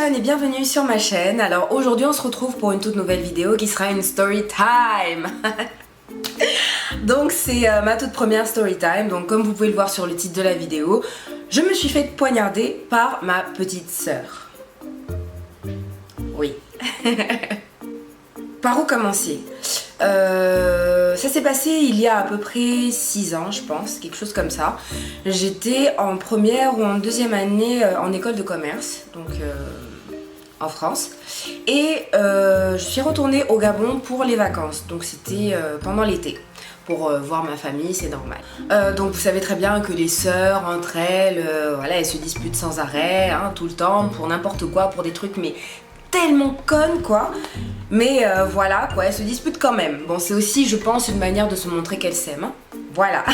Chan et bienvenue sur ma chaîne. Alors aujourd'hui on se retrouve pour une toute nouvelle vidéo qui sera une story time. Donc c'est ma toute première story time. Donc comme vous pouvez le voir sur le titre de la vidéo, je me suis fait poignarder par ma petite sœur. Oui. Par où commencer? Ça s'est passé il y a à peu près 6 ans je pense, quelque chose comme ça. J'étais en première ou en deuxième année en école de commerce, donc en France. Et je suis retournée au Gabon pour les vacances, donc c'était pendant l'été. Pour voir ma famille, c'est normal. Donc vous savez très bien que les sœurs, entre elles, voilà, elles se disputent sans arrêt, hein, tout le temps, pour n'importe quoi, pour des trucs mais tellement connes quoi. Mais voilà quoi, elles se disputent quand même. Bon, c'est aussi, je pense, une manière de se montrer qu'elles s'aiment, hein. Voilà.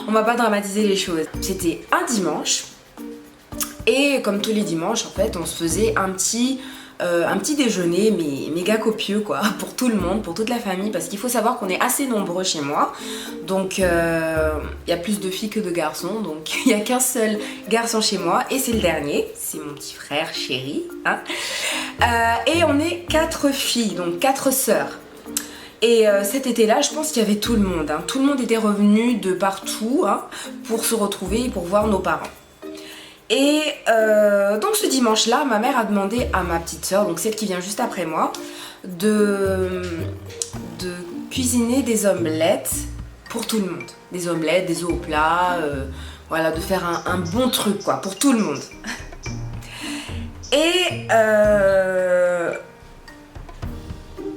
On va pas dramatiser les choses. C'était un dimanche. Et comme tous les dimanches, en fait, on se faisait un petit déjeuner, mais méga copieux quoi, pour tout le monde, pour toute la famille, parce qu'il faut savoir qu'on est assez nombreux chez moi. Donc il y a plus de filles que de garçons, donc il n'y a qu'un seul garçon chez moi, et c'est le dernier, c'est mon petit frère chéri, hein. Et on est 4 filles, donc 4 sœurs. Et cet été-là, je pense qu'il y avait tout le monde, hein. Tout le monde était revenu de partout, hein, pour se retrouver et pour voir nos parents. Et donc ce dimanche-là, ma mère a demandé à ma petite soeur, donc celle qui vient juste après moi, de cuisiner des omelettes pour tout le monde. Des omelettes, des œufs au plat, voilà, de faire un bon truc quoi, pour tout le monde. Et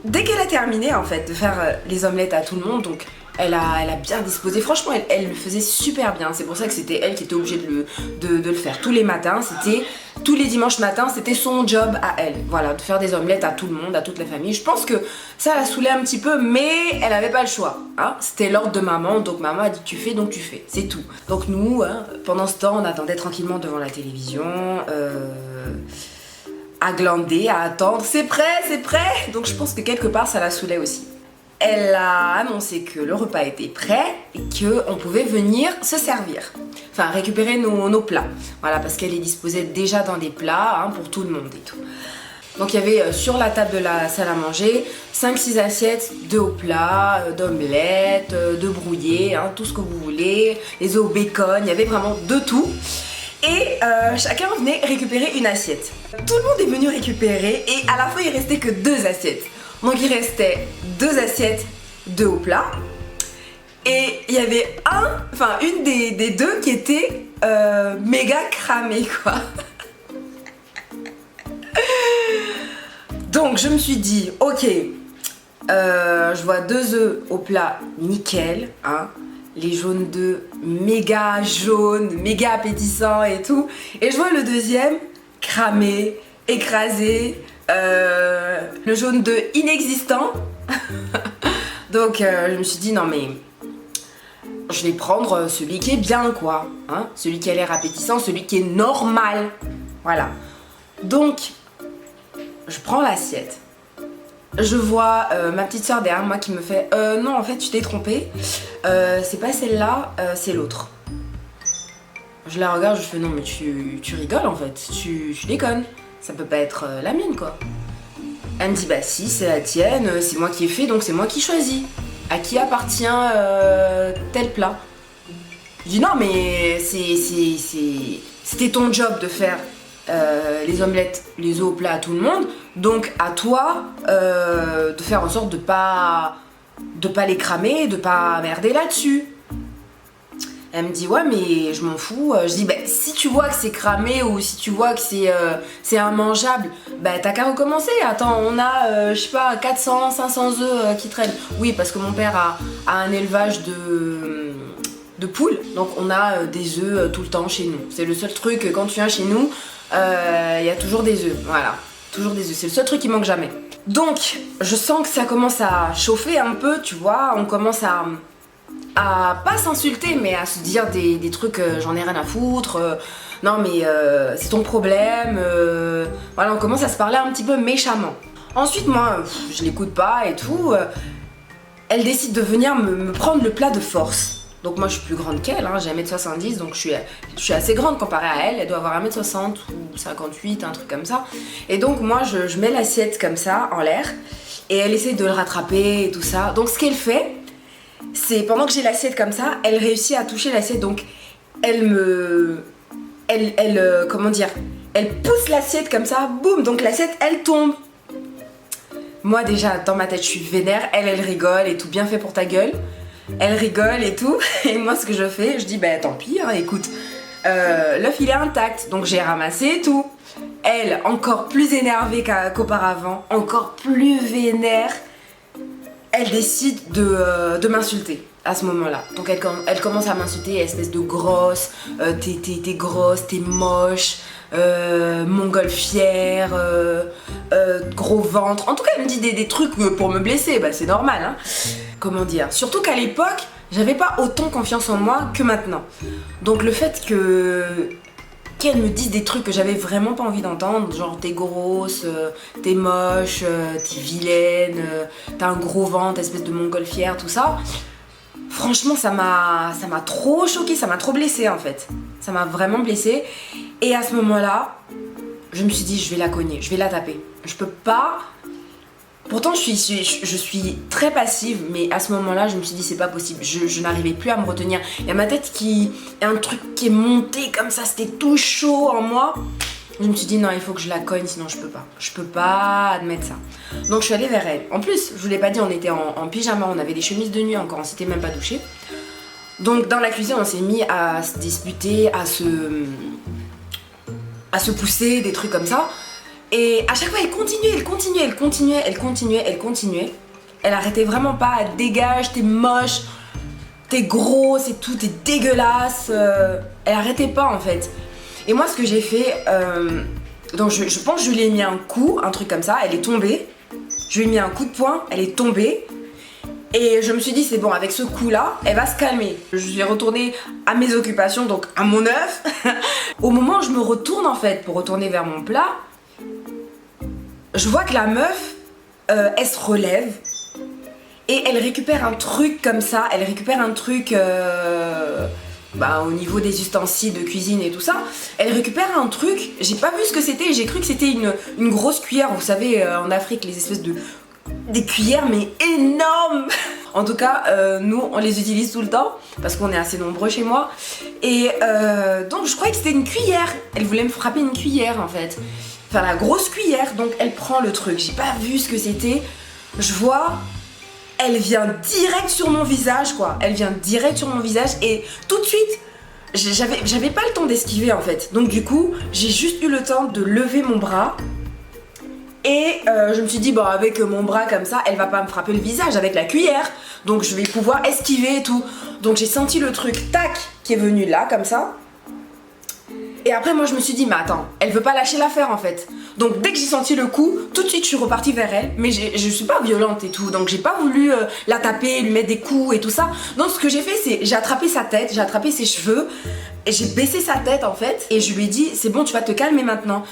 dès qu'elle a terminé en fait de faire les omelettes à tout le monde, donc elle a bien disposé, franchement elle le faisait super bien, c'est pour ça que c'était elle qui était obligée de le faire tous les matins, tous les dimanches matins, c'était son job à elle, voilà, de faire des omelettes à tout le monde, à toute la famille. Je pense que ça la saoulait un petit peu, mais elle n'avait pas le choix, hein. C'était l'ordre de maman, donc maman a dit tu fais, donc tu fais, c'est tout. Donc nous, hein, pendant ce temps, on attendait tranquillement devant la télévision, à glander, à attendre, c'est prêt, c'est prêt. Donc je pense que quelque part ça la saoulait aussi. Elle a annoncé que le repas était prêt et qu'on pouvait venir se servir, enfin récupérer nos plats, voilà, parce qu'elle les disposait déjà dans des plats, hein, pour tout le monde et tout. Donc il y avait sur la table de la salle à manger 5-6 assiettes de hauts plats, d'omelettes, de brouillés, hein, tout ce que vous voulez, les œufs au bacon, il y avait vraiment de tout. Et chacun venait récupérer une assiette. Tout le monde est venu récupérer et à la fin il restait que 2 assiettes. Donc il restait 2 assiettes de hauts plats. Et il y avait une des deux qui était méga cramée quoi. Donc je me suis dit ok, je vois 2 œufs au plat nickel, hein. Les jaunes d'œufs méga jaunes, méga appétissants et tout. Et je vois le deuxième cramé, écrasé, le jaune d'œuf inexistant. Donc je me suis dit non mais je vais prendre celui qui est bien quoi, hein, celui qui a l'air appétissant, celui qui est normal. Voilà. Donc je prends l'assiette. Je vois ma petite soeur derrière moi qui me fait non en fait tu t'es trompée, c'est pas celle-là, c'est l'autre. Je la regarde, je fais non mais tu rigoles en fait, tu déconnes, ça peut pas être la mienne quoi. Elle me dit bah si c'est la tienne, c'est moi qui ai fait donc c'est moi qui choisis. À qui appartient tel plat? Je dis non mais c'était ton job de faire les omelettes, les œufs au plat à tout le monde, donc à toi de faire en sorte de pas les cramer, de pas merder là-dessus. Elle me dit ouais mais je m'en fous. Je dis bah si tu vois que c'est cramé ou si tu vois que c'est immangeable, bah t'as qu'à recommencer. Attends, on a je sais pas 400-500 œufs qui traînent. Oui parce que mon père a un élevage de poules, donc on a des œufs tout le temps chez nous. C'est le seul truc, quand tu viens chez nous, il y a toujours des œufs, voilà, toujours des œufs, c'est le seul truc qui manque jamais. Donc je sens que ça commence à chauffer un peu, tu vois, on commence à pas s'insulter mais à se dire des trucs, j'en ai rien à foutre, non mais c'est ton problème, voilà, on commence à se parler un petit peu méchamment. Ensuite moi je l'écoute pas et tout, elle décide de venir me prendre le plat de force. Donc moi je suis plus grande qu'elle, hein, j'ai 1m70, donc je suis assez grande comparée à elle, elle doit avoir 1m60 ou 58, un truc comme ça. Et donc moi je mets l'assiette comme ça en l'air et elle essaie de le rattraper et tout ça. Donc ce qu'elle fait, c'est pendant que j'ai l'assiette comme ça, elle réussit à toucher l'assiette, donc comment dire, elle pousse l'assiette comme ça, boum, donc l'assiette elle tombe. Moi déjà dans ma tête je suis vénère, elle rigole et tout, bien fait pour ta gueule. Elle rigole et tout, et moi ce que je fais, je dis bah tant pis, hein, écoute, l'œuf il est intact, donc j'ai ramassé et tout. Elle, encore plus énervée qu'auparavant, encore plus vénère, elle décide de m'insulter à ce moment-là. Donc elle commence à m'insulter, espèce de grosse, t'es grosse, t'es moche, montgolfière, gros ventre. En tout cas, elle me dit des trucs pour me blesser, bah c'est normal, hein. Comment dire? Surtout qu'à l'époque, j'avais pas autant confiance en moi que maintenant. Donc le fait qu'elle me dise des trucs que j'avais vraiment pas envie d'entendre, genre t'es grosse, t'es moche, t'es vilaine, t'as un gros ventre, espèce de montgolfière, tout ça. Franchement, ça m'a trop choquée, ça m'a trop blessée en fait. Ça m'a vraiment blessée. Et à ce moment-là, je me suis dit, je vais la cogner, je vais la taper. Je peux pas. Pourtant, je suis très passive, mais à ce moment-là, je me suis dit, c'est pas possible. Je n'arrivais plus à me retenir. Il y a ma tête il y a un truc qui est monté comme ça, c'était tout chaud en moi. Je me suis dit, non, il faut que je la cogne, sinon je peux pas. Je peux pas admettre ça. Donc, je suis allée vers elle. En plus, je vous l'ai pas dit, on était en pyjama, on avait des chemises de nuit encore, on s'était même pas douché. Donc, dans la cuisine, on s'est mis à se disputer, à se pousser, des trucs comme ça. Et à chaque fois, elle continuait. Elle arrêtait vraiment pas, elle dégage, t'es moche, t'es grosse et tout, t'es dégueulasse. Elle arrêtait pas en fait. Et moi, ce que j'ai fait, donc je pense que je lui ai mis un coup, un truc comme ça, elle est tombée. Je lui ai mis un coup de poing, elle est tombée. Et je me suis dit, c'est bon, avec ce coup-là, elle va se calmer. Je suis retournée à mes occupations, donc à mon œuf. Au moment où je me retourne en fait pour retourner vers mon plat, je vois que la meuf, elle se relève et elle récupère un truc comme ça, elle récupère un truc au niveau des ustensiles de cuisine et tout ça, elle récupère un truc, j'ai pas vu ce que c'était, j'ai cru que c'était une grosse cuillère, vous savez en Afrique les espèces des cuillères mais énormes. En tout cas, nous on les utilise tout le temps parce qu'on est assez nombreux chez moi et donc je croyais que c'était une cuillère, elle voulait me frapper une cuillère en fait. Enfin la grosse cuillère, donc elle prend le truc, j'ai pas vu ce que c'était, je vois, elle vient direct sur mon visage quoi, elle vient direct sur mon visage et tout de suite, j'avais pas le temps d'esquiver en fait, donc du coup, j'ai juste eu le temps de lever mon bras et je me suis dit bon avec mon bras comme ça, elle va pas me frapper le visage avec la cuillère, donc je vais pouvoir esquiver et tout, donc j'ai senti le truc tac qui est venu là comme ça. Et après moi je me suis dit mais attends, elle veut pas lâcher l'affaire en fait. Donc dès que j'ai senti le coup, tout de suite je suis repartie vers elle. Mais je suis pas violente et tout, donc j'ai pas voulu la taper, lui mettre des coups et tout ça. Donc ce que j'ai fait c'est, j'ai attrapé sa tête, j'ai attrapé ses cheveux. Et j'ai baissé sa tête en fait. Et je lui ai dit c'est bon, tu vas te calmer maintenant.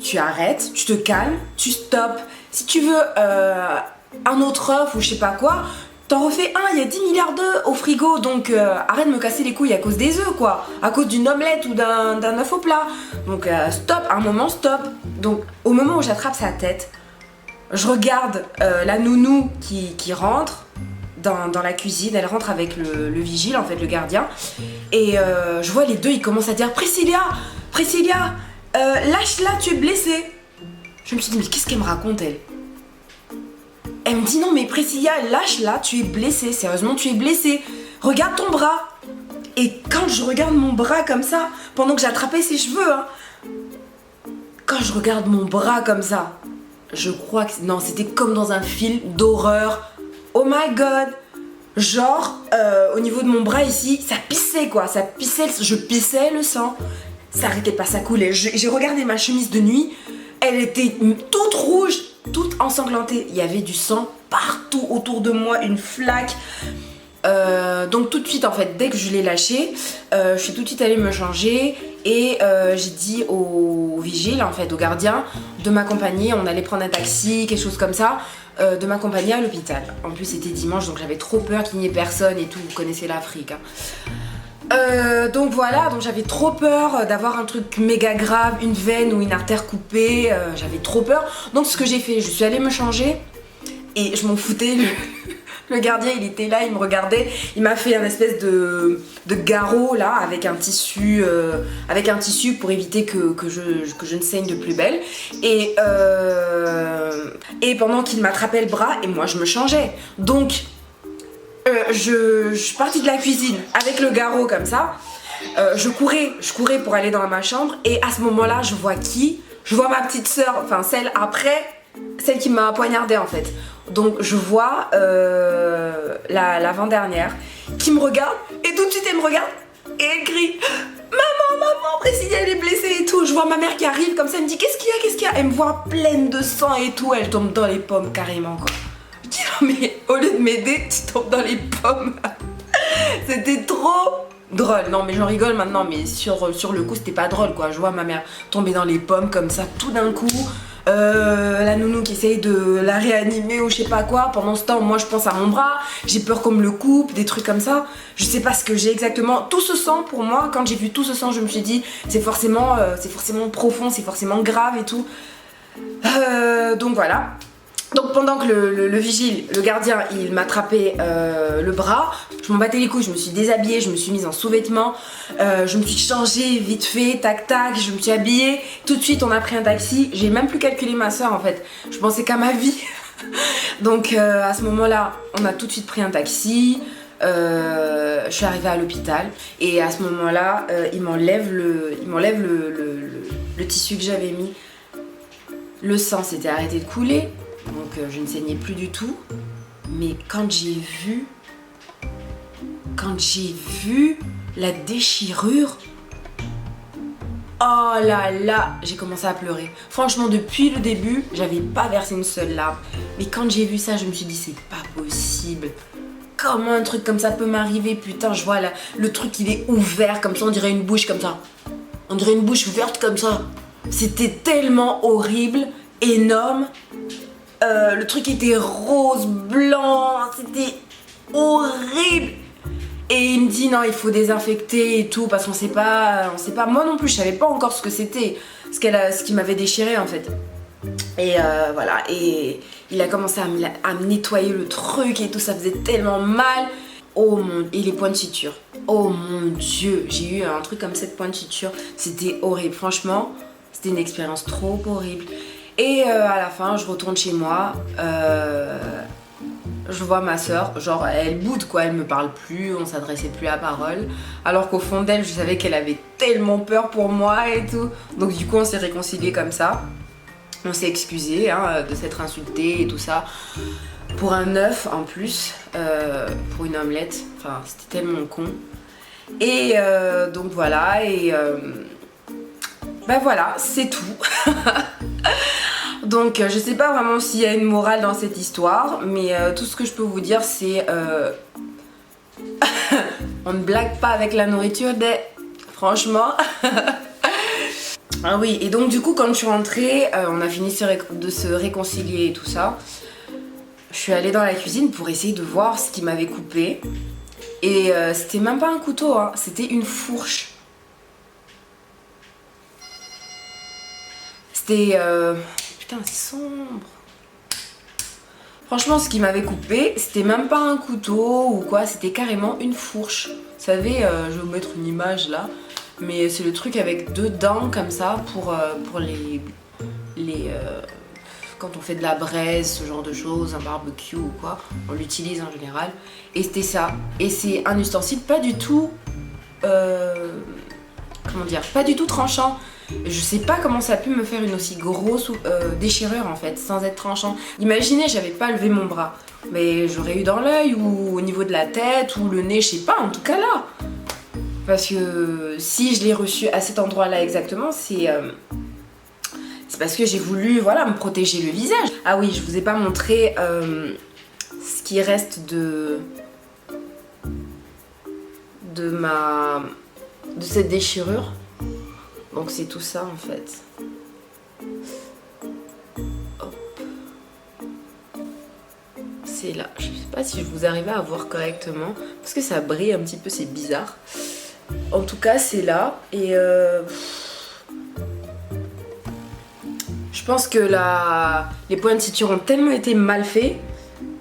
Tu arrêtes, tu te calmes, tu stops. Si tu veux un autre œuf ou je sais pas quoi, t'en refais un, il y a 10 milliards d'œufs au frigo, donc arrête de me casser les couilles à cause des œufs quoi, à cause d'une omelette ou d'un œuf au plat. Donc stop, à un moment stop. Donc au moment où j'attrape sa tête, je regarde la nounou qui rentre dans la cuisine, elle rentre avec le vigile en fait, le gardien, et je vois les deux, ils commencent à dire Priscilla, lâche-la, tu es blessée. Je me suis dit mais qu'est-ce qu'elle me raconte elle? Elle me dit non mais Priscilla, lâche-la, tu es blessée, sérieusement tu es blessée, regarde ton bras. Et quand je regarde mon bras comme ça, pendant que j'attrapais ses cheveux, hein, quand je regarde mon bras comme ça, je crois que non, c'était comme dans un film d'horreur. Oh my god. Genre au niveau de mon bras ici, ça pissait quoi, ça pissait, je pissais le sang, ça arrêtait pas, ça coulait. J'ai regardé ma chemise de nuit, elle était toute rouge, toute ensanglantée, il y avait du sang partout autour de moi, une flaque. Donc tout de suite en fait, dès que je l'ai lâché, je suis tout de suite allée me changer et j'ai dit au vigile en fait, au gardien de m'accompagner, on allait prendre un taxi, quelque chose comme ça, de m'accompagner à l'hôpital. En plus c'était dimanche donc j'avais trop peur qu'il n'y ait personne et tout, vous connaissez l'Afrique hein. Donc voilà, donc j'avais trop peur d'avoir un truc méga grave, une veine ou une artère coupée, j'avais trop peur. Donc ce que j'ai fait, je suis allée me changer et je m'en foutais. Le gardien il était là, il me regardait, il m'a fait un espèce de garrot là avec un tissu pour éviter que je ne saigne de plus belle. Et pendant qu'il m'attrapait le bras, et moi je me changeais. Donc je suis partie de la cuisine avec le garrot comme ça. Je courais pour aller dans ma chambre et à ce moment-là, je vois qui? Je vois ma petite soeur, enfin celle après, celle qui m'a poignardée en fait. Donc je vois l'avant-dernière qui me regarde et tout de suite elle me regarde et elle crie maman, maman, Priscilla elle est blessée et tout. Je vois ma mère qui arrive comme ça, elle me dit qu'est-ce qu'il y a, qu'est-ce qu'il y a? Elle me voit pleine de sang et tout, elle tombe dans les pommes carrément quoi. Je dis non mais au lieu de m'aider, tu tombes dans les pommes. C'était trop drôle. Non mais j'en rigole maintenant, mais sur le coup c'était pas drôle quoi. Je vois ma mère tomber dans les pommes comme ça tout d'un coup. La nounou qui essaye de la réanimer ou je sais pas quoi. Pendant ce temps, moi je pense à mon bras, j'ai peur qu'on me le coupe, des trucs comme ça. Je sais pas ce que j'ai exactement. Tout ce sang pour moi, quand j'ai vu tout ce sang, je me suis dit c'est forcément profond, c'est forcément grave et tout. Donc voilà. Donc pendant que le vigile, le gardien, il m'attrapait le bras, je m'en battais les couilles, je me suis déshabillée, je me suis mise en sous-vêtements, je me suis changée vite fait, tac tac, je me suis habillée, tout de suite on a pris un taxi, j'ai même plus calculé ma soeur en fait, je pensais qu'à ma vie. Donc à ce moment-là, on a tout de suite pris un taxi, je suis arrivée à l'hôpital et à ce moment-là, il m'enlève le tissu que j'avais mis. Le sang s'était arrêté de couler. Donc je ne saignais plus du tout. Mais quand j'ai vu la déchirure, oh là là, j'ai commencé à pleurer. Franchement, depuis le début, j'avais pas versé une seule larme. Mais quand j'ai vu ça, je me suis dit c'est pas possible. Comment un truc comme ça peut m'arriver? Putain, je vois là, le truc il est ouvert comme ça, on dirait une bouche comme ça. On dirait une bouche ouverte comme ça. C'était tellement horrible, énorme. Le truc était rose, blanc, c'était horrible. Et il me dit non, il faut désinfecter et tout parce qu'on sait pas. Moi non plus, je savais pas encore ce que c'était, ce qui m'avait déchiré en fait. Et voilà, et il a commencé à me nettoyer le truc et tout, ça faisait tellement mal. Oh mon, et les points de suture. Oh mon dieu, j'ai eu un truc comme 7 points de suture, c'était horrible. Franchement, c'était une expérience trop horrible. Et à la fin, je retourne chez moi, je vois ma soeur, genre elle boude quoi, elle me parle plus, on s'adressait plus à parole. Alors qu'au fond d'elle, je savais qu'elle avait tellement peur pour moi et tout. Donc du coup, on s'est réconciliés comme ça. On s'est excusé hein, de s'être insulté et tout ça. Pour un œuf en plus, pour une omelette, enfin c'était tellement con. Et donc voilà, et ben voilà, c'est tout. Donc je sais pas vraiment s'il y a une morale dans cette histoire, mais tout ce que je peux vous dire c'est on ne blague pas avec la nourriture franchement. Ah oui, et donc du coup quand je suis rentrée, on a fini de se réconcilier et tout ça. Je suis allée dans la cuisine pour essayer de voir ce qui m'avait coupé. Et c'était même pas un couteau, hein, c'était une fourche. C'était... Putain, c'est sombre. Franchement, ce qui m'avait coupé, c'était même pas un couteau ou quoi, c'était carrément une fourche. Vous savez, je vais vous mettre une image là. Mais c'est le truc avec 2 dents comme ça pour les quand on fait de la braise, ce genre de choses, un barbecue ou quoi, on l'utilise en général. Et c'était ça. Et c'est un ustensile pas du tout, comment dire, pas du tout tranchant. Je sais pas comment ça a pu me faire une aussi grosse déchirure en fait, sans être tranchant. Imaginez, j'avais pas levé mon bras, mais j'aurais eu dans l'œil ou au niveau de la tête ou le nez, je sais pas, en tout cas là. Parce que si je l'ai reçu à cet endroit-là exactement, c'est parce que j'ai voulu voilà, me protéger le visage. Ah oui, je vous ai pas montré ce qui reste de cette déchirure. Donc c'est tout ça en fait. Hop. C'est là. Je sais pas si je vous arrive à voir correctement parce que ça brille un petit peu, c'est bizarre. En tout cas, c'est là. Et je pense que les points de suture ont tellement été mal faits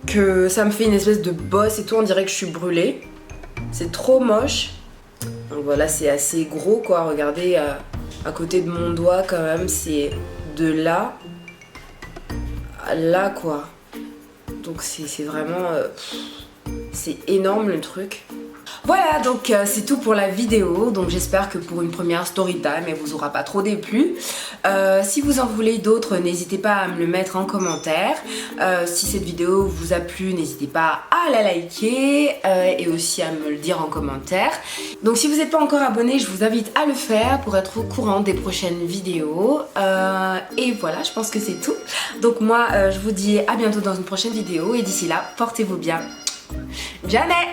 que ça me fait une espèce de bosse et tout. On dirait que je suis brûlée. C'est trop moche. Donc voilà, c'est assez gros quoi. Regardez, à côté de mon doigt quand même, c'est de là à là quoi. Donc c'est vraiment... c'est énorme le truc. Voilà, donc c'est tout pour la vidéo. Donc j'espère que pour une première story time, elle vous aura pas trop déplu. Si vous en voulez d'autres, n'hésitez pas à me le mettre en commentaire. Si cette vidéo vous a plu, n'hésitez pas à la liker et aussi à me le dire en commentaire. Donc si vous n'êtes pas encore abonné, je vous invite à le faire pour être au courant des prochaines vidéos. Et voilà, je pense que c'est tout. Donc moi, je vous dis à bientôt dans une prochaine vidéo et d'ici là, portez-vous bien. Jamais.